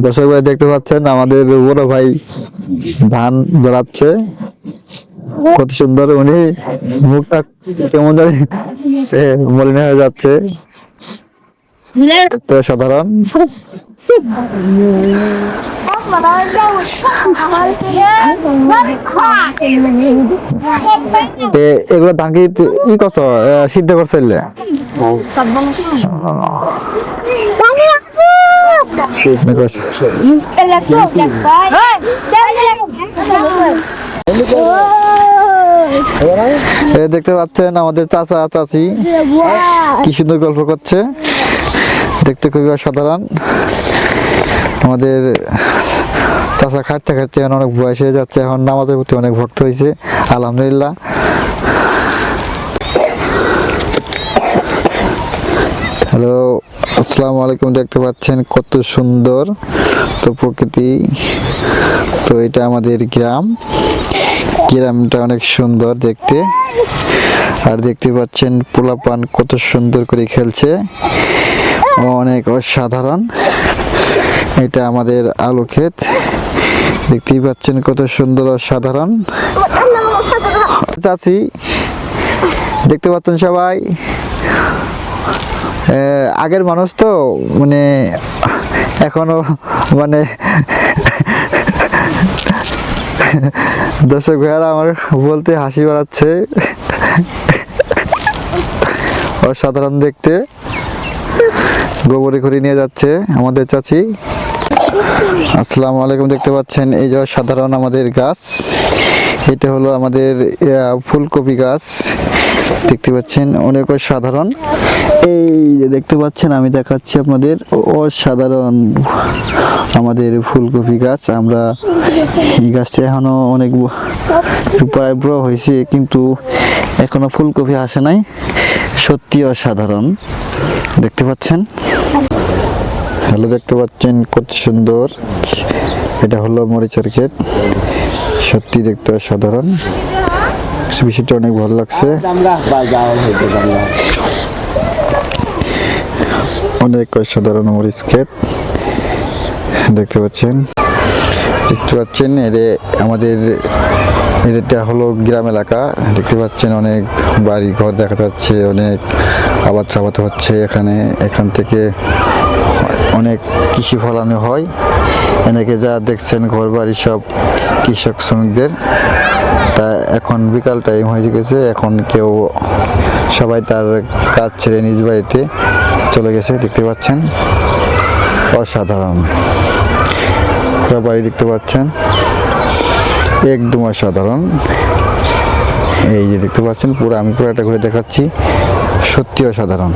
দর্শক ভাই দেখতে পাচ্ছেন আমাদের বড় ভাই ধান জড়াচ্ছে, কত সুন্দর। উনি মুখটা কেমন জানি মলিন হয়ে যাচ্ছে, তো সাধারণ। এগুলো ধান কি ই করছো, সিদ্ধ করছিলে? দেখতে পাচ্ছেন আমাদের চাচা চাচি কি সুন্দর গল্প করছে, দেখতে খুবই অসাধারণ। আমাদের চাচা খাটতে খাটতে এখন অনেক বয়স হয়ে যাচ্ছে, এখন নামাজের প্রতি অনেক ভক্ত হয়েছে, আলহামদুলিল্লাহ। হ্যালো, আসসালামু আলাইকুম। দেখতে পাচ্ছেন কত সুন্দর তো প্রকৃতি। তো এটা আমাদের গ্রামটা অনেক সুন্দর দেখতে। আর দেখতে পাচ্ছেন পোলাপান কত সুন্দর করে খেলছে, অনেক অসাধারণ। এটা আমাদের আলু ক্ষেত, দেখতেই পাচ্ছেন কত সুন্দর অসাধারণ। চাচি দেখতে পাচ্ছেন সবাই, আগের মানুষ তো মানে এখনো মানে দর্শক ভাইয়ারা আমার বলতে হাসি বাড়াচ্ছে, অসাধারণ দেখতে। গোবরে করে নিয়ে যাচ্ছে আমাদের চাচি। আসসালামু আলাইকুম। দেখতে পাচ্ছেন এই যে সাধারণ আমাদের গাছ, এটা হলো আমাদের ফুলকপি গাছ, দেখতে পাচ্ছেন অনেক অসাধারণ। এই যে দেখতে পাচ্ছেন আমি দেখাচ্ছি আপনাদের, অসাধারণ আমাদের ফুলকপি গাছ। আমরা এই গাছটা এখনো অনেক প্রায় বড় হয়েছে, কিন্তু এখনো ফুলকপি আসে নাই, সত্যি অসাধারণ দেখতে পাচ্ছেন। হ্যালো, দেখতে পাচ্ছেন কত সুন্দর, এটা হলো মরিচের ক্ষেত, সত্যি দেখতে অসাধারণ। বিষয়টা অনেক ভালো লাগছে, অনেক অসাধারণ মরিচ ক্ষেত দেখতে পাচ্ছেন। আমাদের এটা হলো গ্রাম এলাকা, দেখতে পাচ্ছেন অনেক বাড়ি ঘর দেখা যাচ্ছে, অনেক আবাদ সাবাদ হচ্ছে এখানে। এখান থেকে অনেক কৃষি ফলানো হয়, এনেকে যা দেখছেন ঘর বাড়ি সব কৃষক শ্রমিকদের। তা এখন বিকাল টাইম হয়ে গেছে, এখন কেউ সবাই তার কাজ ছেড়ে নিজ বাড়িতে চলে গেছে, দেখতে পাচ্ছেন অসাধারণ বাড়ি দেখতে পাচ্ছেন, একদম অসাধারণ। এই যে দেখতে পাচ্ছেন পুরো, আমি পুরোটা ঘুরে দেখাচ্ছি, সত্যি অসাধারণ।